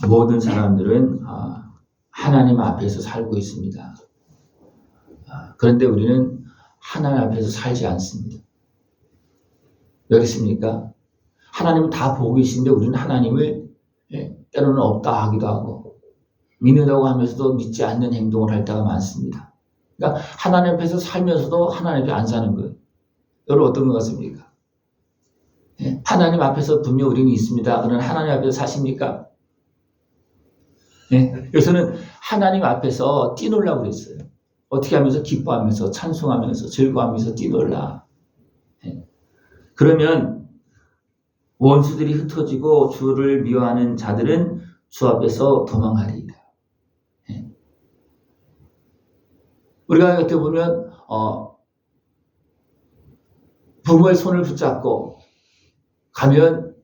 모든 사람들은 하나님 앞에서 살고 있습니다. 그런데 우리는 하나님 앞에서 살지 않습니다. 왜 그렇습니까? 하나님은 다 보고 계신데 우리는 하나님을 때로는 없다 하기도 하고 믿는다고 하면서도 믿지 않는 행동을 할 때가 많습니다. 그러니까 하나님 앞에서 살면서도 하나님 앞에 안 사는 거예요. 여러분 어떤 것 같습니까? 하나님 앞에서 분명 우리는 있습니다. 그러나 하나님 앞에서 사십니까? 여기서는 하나님 앞에서 뛰놀라고 그랬어요. 어떻게 하면서? 기뻐하면서, 찬송하면서, 즐거워하면서 뛰놀라. 그러면 원수들이 흩어지고 주를 미워하는 자들은 주 앞에서 도망하리이다. 우리가 어떻게 보면 부모의 손을 붙잡고 가면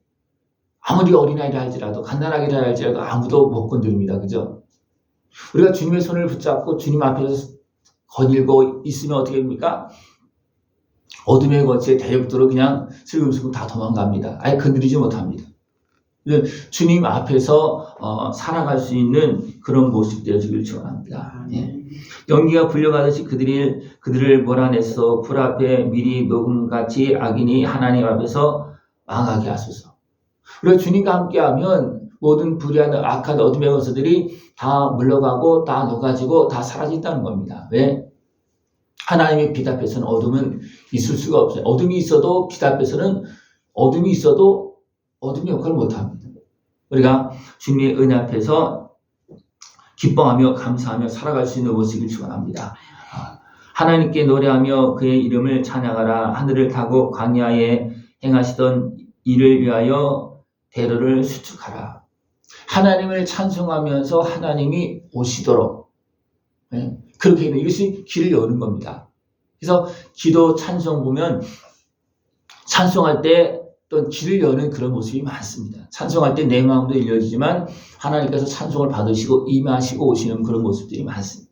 아무리 어린아이라 할지라도 갓난아기라 할지라도 아무도 못 건드립니다. 그죠? 우리가 주님의 손을 붙잡고 주님 앞에서 거닐고 있으면 어떻게 됩니까? 어둠의 거치에 대역도로 그냥 슬금슬금 다 도망갑니다. 아예 건드리지 못합니다. 주님 앞에서 살아갈 수 있는 그런 모습 되어주길 축원합니다. 연기가 불려가듯이 그들을 몰아내서 불 앞에 미리 녹음같이 악인이 하나님 앞에서 망하게 하소서. 우리가 주님과 함께하면 모든 불의한 악한 어둠의 것들이 다 물러가고 다 녹아지고 다 사라진다는 겁니다. 왜? 하나님의 빛 앞에서는 어둠은 있을 수가 없어요. 어둠이 있어도 빛 앞에서는 어둠이 있어도 어둠의 역할을 못합니다. 우리가 주님의 은혜 앞에서 기뻐하며 감사하며 살아갈 수 있는 모습을 축원합니다. 하나님께 노래하며 그의 이름을 찬양하라. 하늘을 타고 광야에 행하시던 이를 위하여 대로를 수축하라. 하나님을 찬송하면서 하나님이 오시도록 그렇게 되는 이것이 길을 여는 겁니다. 그래서 기도 찬송 보면 찬송할 때 또 길을 여는 그런 모습이 많습니다. 찬송할 때 내 마음도 열려지지만 하나님께서 찬송을 받으시고 임하시고 오시는 그런 모습들이 많습니다.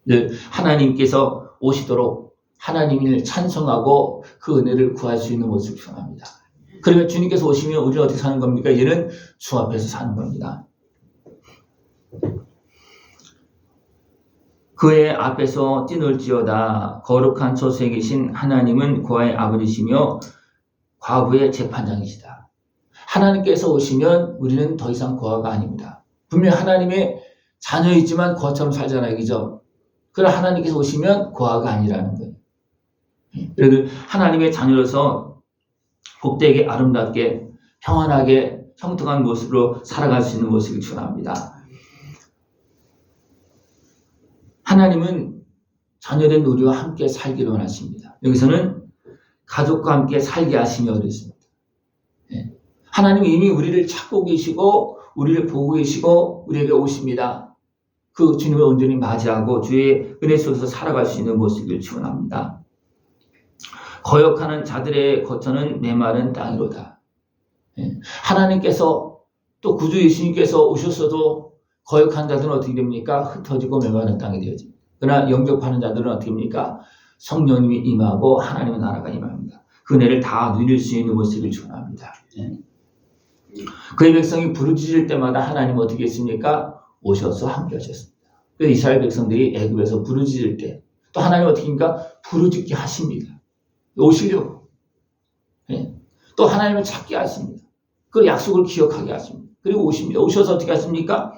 늘 하나님께서 오시도록 하나님을 찬송하고 그 은혜를 구할 수 있는 모습을 표현합니다. 그러면 주님께서 오시면 우리는 어떻게 사는 겁니까? 얘는 주 앞에서 사는 겁니다. 그의 앞에서 뛰놀지어다. 거룩한 처소에 계신 하나님은 고아의 아버지시며 과부의 재판장이시다. 하나님께서 오시면 우리는 더 이상 고아가 아닙니다. 분명 하나님의 자녀이지만 고아처럼 살잖아요. 그죠? 그러나 하나님께서 오시면 고아가 아니라는 거예요. 그래도 하나님의 자녀로서 복되게 아름답게 평안하게 형통한 모습으로 살아갈 수 있는 모습을 축원합니다. 하나님은 자녀된 우리와 함께 살기를 원하십니다. 여기서는 가족과 함께 살게 하시며 그랬습니다. 하나님은 이미 우리를 찾고 계시고 우리를 보고 계시고 우리에게 오십니다. 그 주님을 온전히 맞이하고 주의 은혜 속에서 살아갈 수 있는 모습을 축원합니다. 거역하는 자들의 거처는 메마른 땅이로다. 하나님께서 또 구주 예수님께서 오셨어도 거역한 자들은 어떻게 됩니까? 흩어지고 메마른 땅이 되어집니다. 그러나 영접하는 자들은 어떻게 됩니까? 성령님이 임하고 하나님의 나라가 임합니다. 그 은혜를 다 누릴 수 있는 모습을 축원합니다. 그의 백성이 부르짖을 때마다 하나님은 어떻게 했습니까? 오셔서 함께 하셨습니다. 그래서 이스라엘 백성들이 애굽에서 부르짖을 때 또 하나님은 어떻게 합니까? 부르짖게 하십니다. 오시려고. 또 하나님을 찾게 하십니다. 그 약속을 기억하게 하십니다. 그리고 오십니다. 오셔서 어떻게 하십니까?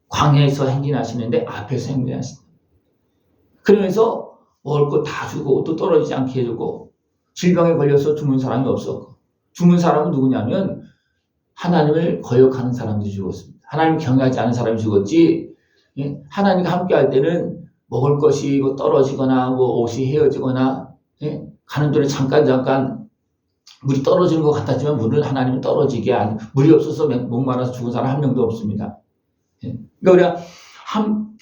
광야에서 행진하시는데 앞에서 행진하십니다. 그러면서 먹을 거 다 주고 또 떨어지지 않게 해주고 질병에 걸려서 죽는 사람이 없었고 죽는 사람은 누구냐면 하나님을 거역하는 사람들이 죽었습니다. 하나님을 경외하지 않은 사람이 죽었지 하나님과 함께 할 때는 먹을 것이 뭐 떨어지거나 뭐 옷이 헤어지거나 가는 도중에 잠깐 물이 떨어지는 것 같았지만 물은 하나님은 떨어지게 물이 없어서 목마라서 죽은 사람 한 명도 없습니다. 그러니까 우리가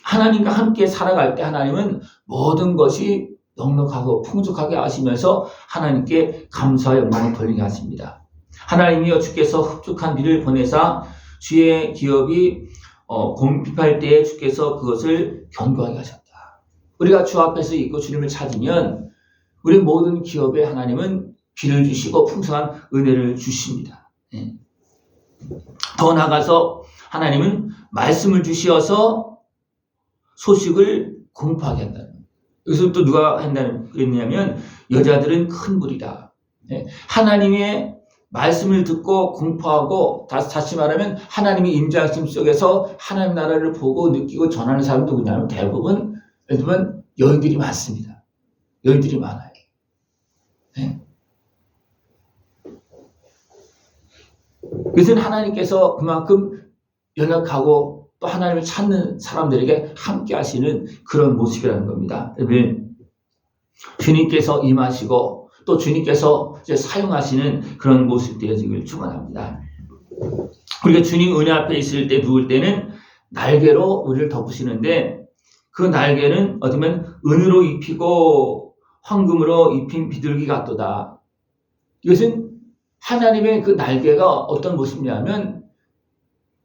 하나님과 함께 살아갈 때 하나님은 모든 것이 넉넉하고 풍족하게 하시면서 하나님께 감사와 영광을 돌리게 하십니다. 하나님이여 주께서 흡족한 비를 보내사 주의 기업이 곰핍할 때에 주께서 그것을 견고하게 하셨다. 우리가 주 앞에서 있고 주님을 찾으면 우리 모든 기업에 하나님은 비를 주시고 풍성한 은혜를 주십니다. 더 나아가서 하나님은 말씀을 주시어서 소식을 공포하게 한다는 거예요. 여기서 또 누가 한다는 그랬냐면 여자들은 큰 무리다. 하나님의 말씀을 듣고 공포하고 다시 말하면 하나님의 임재하심 속에서 하나님 나라를 보고 느끼고 전하는 사람 누구냐면 대부분 예를 들면 여인들이 많습니다. 여인들이 많아요. 그것은 하나님께서 그만큼 연약하고 또 하나님을 찾는 사람들에게 함께 하시는 그런 모습이라는 겁니다. 주님께서 임하시고 또 주님께서 이제 사용하시는 그런 모습 되어지길 축원합니다. 우리가 주님 은혜 앞에 있을 때 누울 때는 날개로 우리를 덮으시는데 그 날개는 어쩌면 은으로 입히고 황금으로 입힌 비둘기 같도다. 이것은 하나님의 그 날개가 어떤 모습이냐면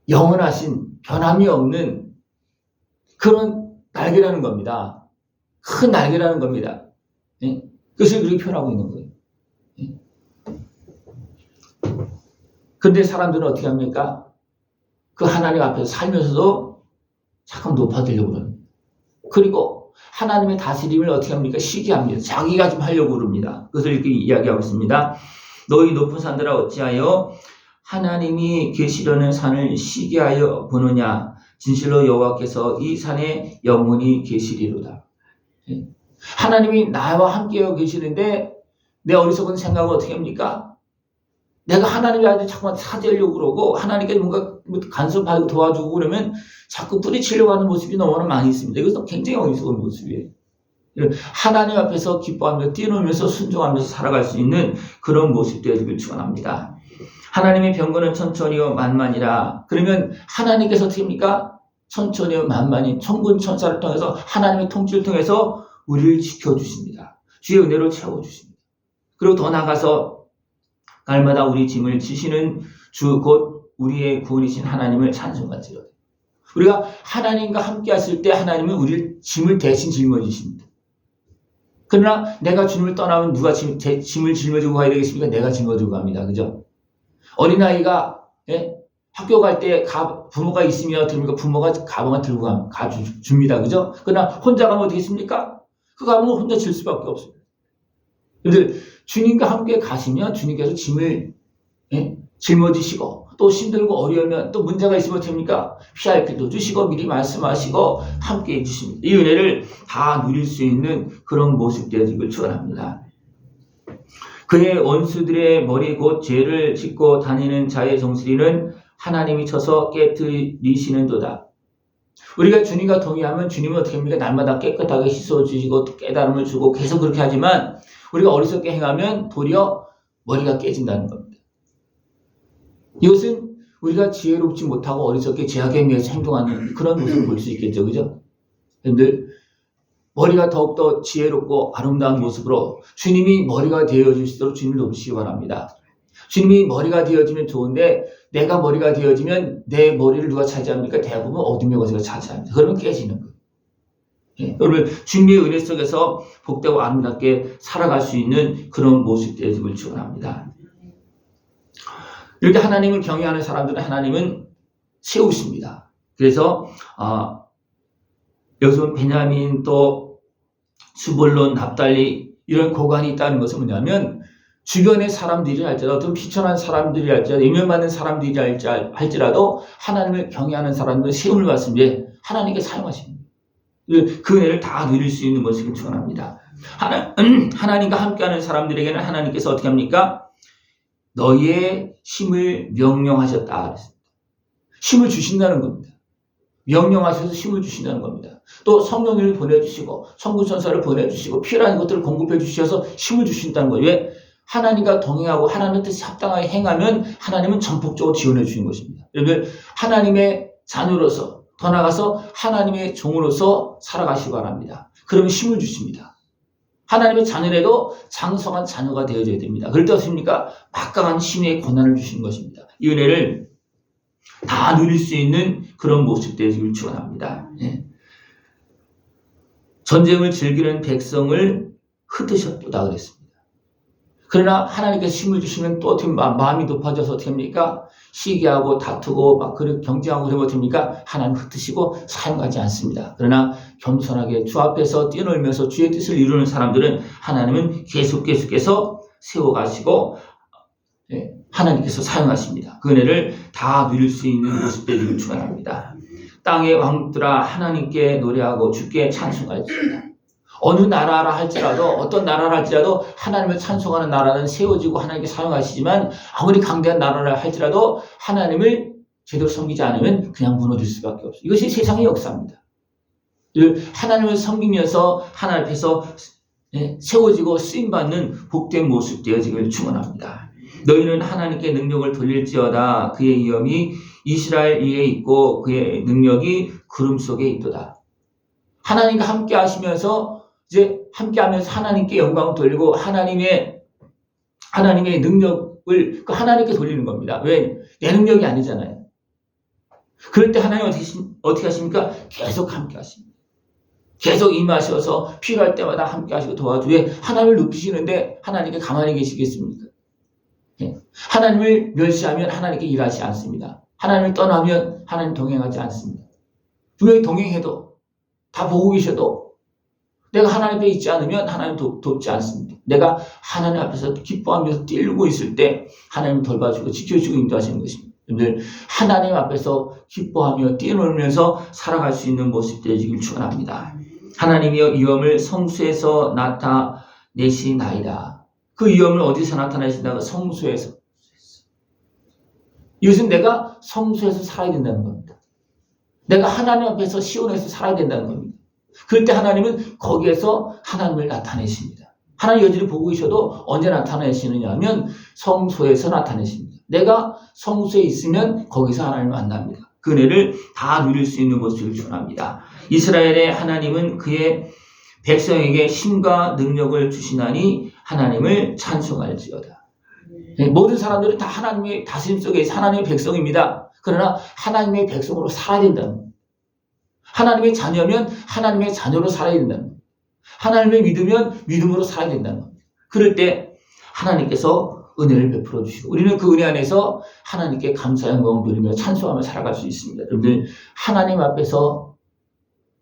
영원하신 변함이 없는 그런 날개라는 겁니다. 큰 날개라는 겁니다. 그것을 그렇게 표현하고 있는 거예요. 그런데 사람들은 어떻게 합니까? 그 하나님 앞에서 살면서도 잠깐 높아지려고 그러는 그리고 하나님의 다스림을 어떻게 합니까? 시기합니다. 자기가 좀 하려고 그럽니다. 그것을 이렇게 이야기하고 있습니다. 너희 높은 산들아 어찌하여 하나님이 계시려는 산을 시기하여 보느냐? 진실로 여호와께서 이 산에 영원히 계시리로다. 하나님이 나와 함께하고 계시는데 내 어리석은 생각은 어떻게 합니까? 내가 하나님이 아주 자꾸만 사죄하려고 그러고 하나님께 뭔가 간섭하고 도와주고 그러면 자꾸 뿌리치려고 하는 모습이 너무나 많이 있습니다. 이것은 굉장히 어리석은 모습이에요. 하나님 앞에서 기뻐하며 뛰어놀면서 순종하면서 살아갈 수 있는 그런 모습 되어지길 축원합니다. 하나님의 병거는 천천히요 만만이라. 그러면 하나님께서 어떻게 합니까? 천천히요 만만히 천군 천사를 통해서 하나님의 통치를 통해서 우리를 지켜주십니다. 주의 은혜로 채워주십니다. 그리고 더 나아가서 날마다 우리 짐을 지시는 주 곧 우리의 구원이신 하나님을 찬송하지로다. 우리가 하나님과 함께 했을 때 하나님은 우리를 짐을 대신 짊어지십니다. 그러나 내가 주님을 떠나면 누가 제 짐을 짊어지고 가야 되겠습니까? 내가 짊어지고 갑니다. 그죠? 어린아이가 학교 갈 때 부모가 있으면 부모가 가방을 들고 줍니다. 그죠? 그러나 혼자 가면 어떻게 했습니까? 그 가방을 혼자 질 수밖에 없습니다. 여러분들 주님과 함께 가시면 주님께서 짐을 짊어지시고 또 힘들고 어려우면 또 문제가 있으면 어떻게 합니까? 피할 길도 주시고 미리 말씀하시고 함께 해주십니다. 이 은혜를 다 누릴 수 있는 그런 모습 되어지길 축원합니다. 그의 원수들의 머리 곧 죄를 짓고 다니는 자의 정수리는 하나님이 쳐서 깨트리시는도다. 우리가 주님과 동의하면 주님은 어떻게 합니까? 날마다 깨끗하게 씻어주시고 깨달음을 주고 계속 그렇게 하지만 우리가 어리석게 행하면 도리어 머리가 깨진다는 겁니다. 이것은 우리가 지혜롭지 못하고 어리석게 죄악에 의해서 행동하는 그런 모습을 볼 수 있겠죠. 그죠? 여러분들 머리가 더욱더 지혜롭고 아름다운 모습으로 주님이 머리가 되어주시도록 주님을 높이시기 바랍니다. 주님이 머리가 되어지면 좋은데 내가 머리가 되어지면 내 머리를 누가 차지합니까? 대부분 어둠의 거지가 차지합니다. 그러면 깨지는 거예요. 여러분 주님의 은혜 속에서 복되고 아름답게 살아갈 수 있는 그런 모습 되어지길 축원합니다. 이렇게 하나님을 경외하는 사람들은 하나님은 세우십니다. 그래서 여기서 베냐민 또 스불론 납달리 이런 고관이 있다는 것은 뭐냐면 주변의 사람들이 할지라도 어떤 비천한 사람들이 할지라도 유명받는 사람들이 할지라도 하나님을 경외하는 사람들은 세움을 받습니다. 하나님께 사용하십니다. 그 은혜를 다 누릴 수 있는 모습을 축원합니다. 하나님과 함께하는 사람들에게는 하나님께서 어떻게 합니까? 너희의 힘을 명령하셨다. 힘을 주신다는 겁니다. 명령하셔서 힘을 주신다는 겁니다. 또 성령을 보내주시고 천군천사를 보내주시고 필요한 것들을 공급해 주셔서 힘을 주신다는 거예요. 왜? 하나님과 동행하고 하나님의 뜻에 합당하게 행하면 하나님은 전폭적으로 지원해 주신 것입니다. 여러분 하나님의 자녀로서 더 나아가서 하나님의 종으로서 살아가시기 바랍니다. 그러면 힘을 주십니다. 하나님의 자녀라도 장성한 자녀가 되어져야 됩니다. 그럴 때 어떻습니까? 막강한 힘의 권한을 주시는 것입니다. 이 은혜를 다 누릴 수 있는 그런 모습 되어지길 축원합니다. 전쟁을 즐기는 백성을 흩으셨다 그랬습니다. 그러나 하나님께서 힘을 주시면 또 어떻게 마음이 높아져서 어떻게 합니까? 시기하고 다투고 막 그렇게 경쟁하고 그러면 어떻습니까? 하나님 흩으시고 사용하지 않습니다. 그러나 겸손하게 주 앞에서 뛰어놀면서 주의 뜻을 이루는 사람들은 하나님은 계속해서 세워가시고 하나님께서 사용하십니다. 그 은혜를 다 누릴 수 있는 모습 되기를 축원합니다. 땅의 왕들아 하나님께 노래하고 주께 찬송할지어다. 어느 나라라 할지라도 어떤 나라라 할지라도 하나님을 찬송하는 나라는 세워지고 하나님께 사용하시지만 아무리 강대한 나라라 할지라도 하나님을 제대로 섬기지 않으면 그냥 무너질 수밖에 없어요. 이것이 세상의 역사입니다. 하나님을 섬기면서 하나님 앞에서 세워지고 쓰임받는 복된 모습 되어지기를 축원합니다. 너희는 하나님께 능력을 돌릴지어다. 그의 위엄이 이스라엘 위에 있고 그의 능력이 구름 속에 있도다. 하나님과 함께 하시면서 이제 함께 하면서 하나님께 영광을 돌리고 하나님의 능력을 하나님께 돌리는 겁니다. 왜? 내 능력이 아니잖아요. 그럴 때 하나님 어떻게 하십니까? 계속 함께 하십니다. 계속 임하셔서 필요할 때마다 함께 하시고 도와주고 왜? 하나님을 높이시는데 하나님께 가만히 계시겠습니까? 하나님을 멸시하면 하나님께 일하지 않습니다. 하나님을 떠나면 하나님 동행하지 않습니다. 분명히 동행해도 다 보고 계셔도 내가 하나님 앞에 있지 않으면 하나님 돕지 않습니다. 내가 하나님 앞에서 기뻐하면서 뛰고 있을 때 하나님 돌봐주고 지켜주고 인도하시는 것입니다. 여러분들 하나님 앞에서 기뻐하며 뛰놀면서 살아갈 수 있는 모습 되시길 축원합니다. 하나님이여 위엄을 성수에서 나타내시나이다. 그 위엄을 어디서 나타내신다고? 성수에서. 이것은 내가 성수에서 살아야 된다는 겁니다. 내가 하나님 앞에서 시온에서 살아야 된다는 겁니다. 그럴 때 하나님은 거기에서 하나님을 나타내십니다. 하나님 여전히 보고 계셔도 언제 나타내시느냐 하면 성소에서 나타내십니다. 내가 성소에 있으면 거기서 하나님을 만납니다. 그 은혜를 다 누릴 수 있는 모습을 축원합니다. 이스라엘의 하나님은 그의 백성에게 힘과 능력을 주시나니 하나님을 찬송할지어다. 모든 사람들은 다 하나님의 다스림 속에 하나님의 백성입니다. 그러나 하나님의 백성으로 살아야 된다는 겁니다. 하나님의 자녀면 하나님의 자녀로 살아야 된다는 겁니다. 하나님을 믿으면 믿음으로 살아야 된다는 겁니다. 그럴 때 하나님께서 은혜를 베풀어 주시고 우리는 그 은혜 안에서 하나님께 감사 영광을 누리며 찬송하며 살아갈 수 있습니다. 여러분들 하나님 앞에서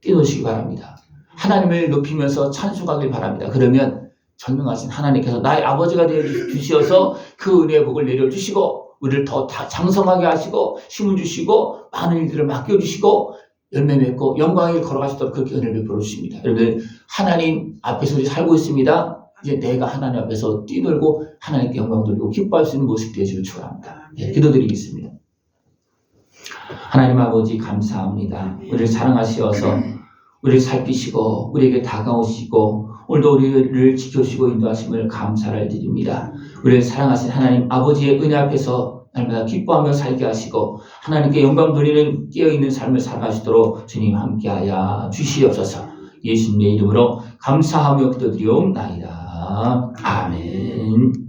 뛰노시기 바랍니다. 하나님을 높이면서 찬송하길 바랍니다. 그러면 전능하신 하나님께서 나의 아버지가 되어 주시어서 그 은혜의 복을 내려주시고 우리를 더 장성하게 하시고 힘을 주시고 많은 일들을 맡겨주시고 열매 맺고 영광을 걸어가시도록 그렇게 은혜를 베풀어 주십니다. 여러분들 하나님 앞에서 우리 살고 있습니다. 이제 내가 하나님 앞에서 뛰놀고 하나님께 영광 돌리고 기뻐할 수 있는 모습 되시길 축원합니다. 기도드리겠습니다. 하나님 아버지 감사합니다. 우리를 사랑하시어서 우리를 살피시고 우리에게 다가오시고 오늘도 우리를 지켜주시고 인도하심을 감사를 드립니다. 우리를 사랑하신 하나님 아버지의 은혜 앞에서 날마다 기뻐하며 살게 하시고 하나님께 영광 돌리는 깨어있는 삶을 살아가시도록 주님 함께하여 주시옵소서. 예수님의 이름으로 감사하며 기도드리옵나이다. 아멘.